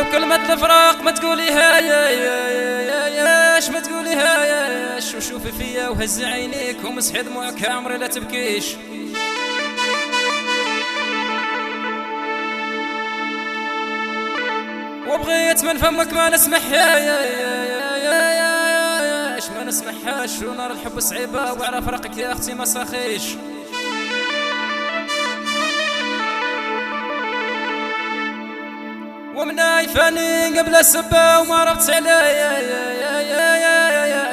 وكلمة الفراق ما تقوليها ياش ما تقوليها ياش، وشوفي فيا وهز عينيك ومسحي دموعك عمري لا تبكيش. وبغيت من فمك ما نسمعها ياش ما نسمعهاش، ونار الحب صعيبة وعلى فراقك يا اختي ما صاخيش. ومن عيفاني قبل السبة وما عرفت عليا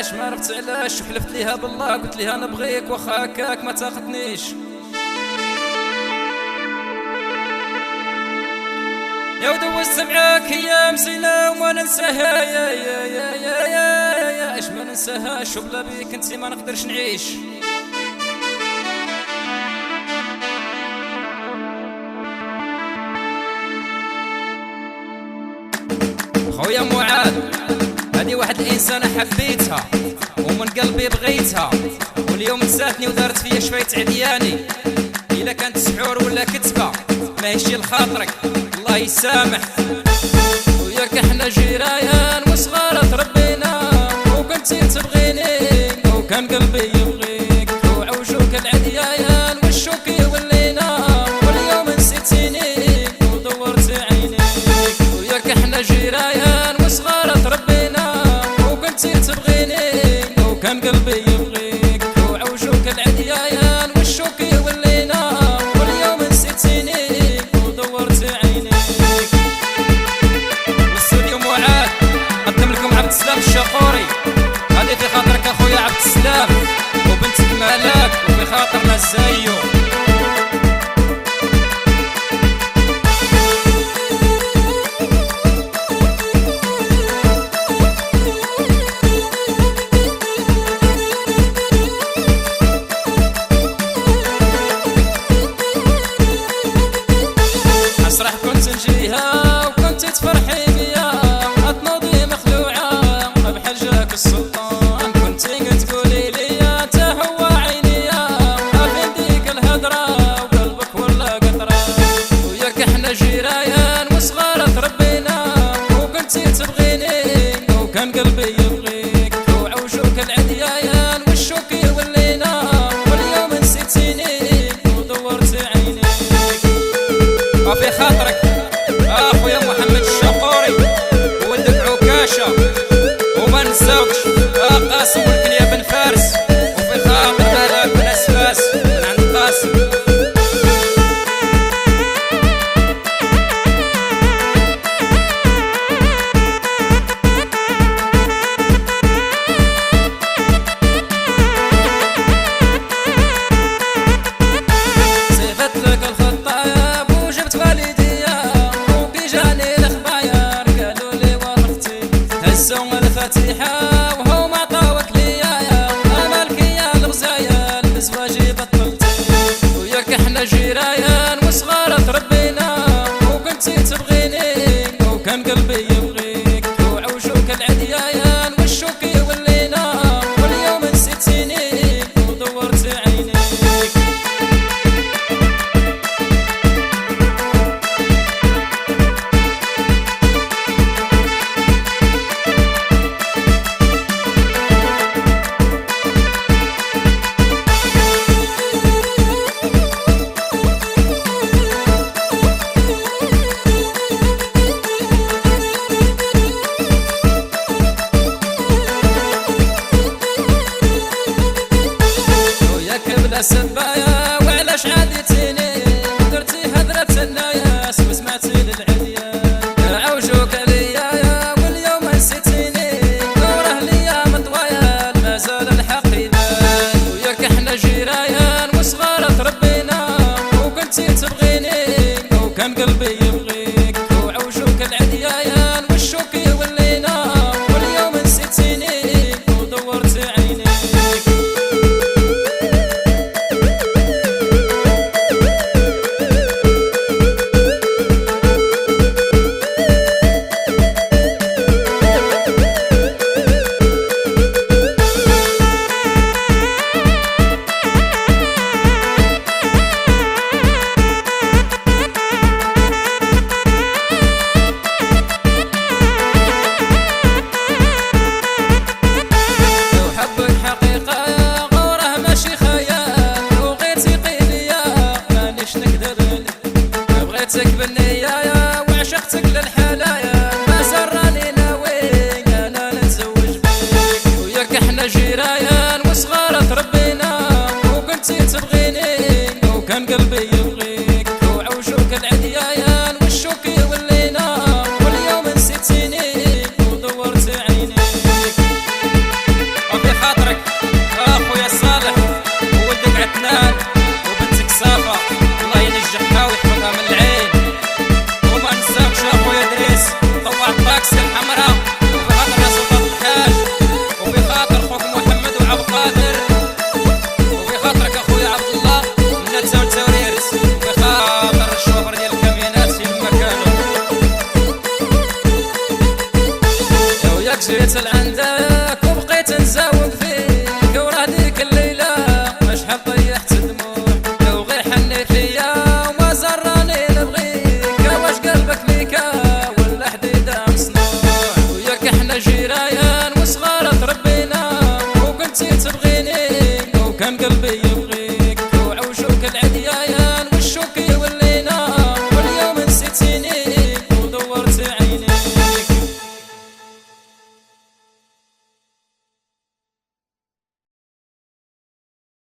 اش ما عرفت علاش، وحلفت ليها بالله قلت ليها نبغيك واخا هكاك ما تاخذنيش. يا ودوزت معاك ايام زينة وما ننساها اش ما ننساهاش، وبلا بيك انتي ما نقدرش نعيش. خويا معاذ هذه واحد الانسانه حبيتها ومن قلبي بغيتها، واليوم نساتني ودارت فيا شويه عدياني. الا كانت سحور ولا كتبه ماهيش لخاطرك الله يسامح. وياك احنا جيران وصغار تربينا، وكنتي تبغيني وكان قلبي يبغيك، وعوجوك العديان والشوك يولينا، واليوم نسيتيني ودورت عينيك. وياك احنا جيران وصغار تربينا، وكنتي تبغيني وكان قلبي يبغيك، وعوجوك العديان والشوك يولينا، واليوم نسيتيني ودورت عينيك. والاستوديو معاذ قدم لكم عبد السلام الشقوري، هذه في خاطرك اخويا عبد السلام وبنتك ملاك، وفي خاطرنا الزايو. مسرح كنت نجيها وكنت تفرحي بيا، وتنوضي مخلوعة بحال جاك السلطان، كنتي تقولي لي انت هو عينيا، عارفين ديك الهدرة وقلبك ولا قطرة. وياك احنا جيران وصغار تربينا، وكنتي تبغيني وكان قلبي يبغيك، وعوجوك العديان والشوك يولينا، واليوم نسيتيني ودورت عينيك. وفي خاطرك اخويا محمد الشقوري وولدك عكاشة، وما نساوكش قاسم والكنيا بن فارس، وفي خاطر ملاك بن اسفاس من عند قاسم. صيفت لك الخطايا وجبت والديا، وكي جاني الخباير قالوا لي وظفتي هزوا الفاتحة وهم عطاوك ليا، امالك يا الغزايا بزواجي بطلتي. وياك احنا جيران وصغار تربينا، وكنتي تبغيني وكان قلبي يبغيك، وعوجوك العديان والشوك يولينا، واليوم نسيتيني ودورت عينيك. وياك بلا سبايا وعلاش عاديتيني، درتي هدرة الناس وسمعتي للعديان، عوجوك عليا واليوم نسيتيني، وراه ليا مطويال مازال الحق يبان. وياك احنا جيران وصغار تربينا، وكنتي تبغيني وكان قلبي يبغيك، وعوجوك العديان والشوك يولينا، واليوم نسيتيني ودورت عينيك. عندك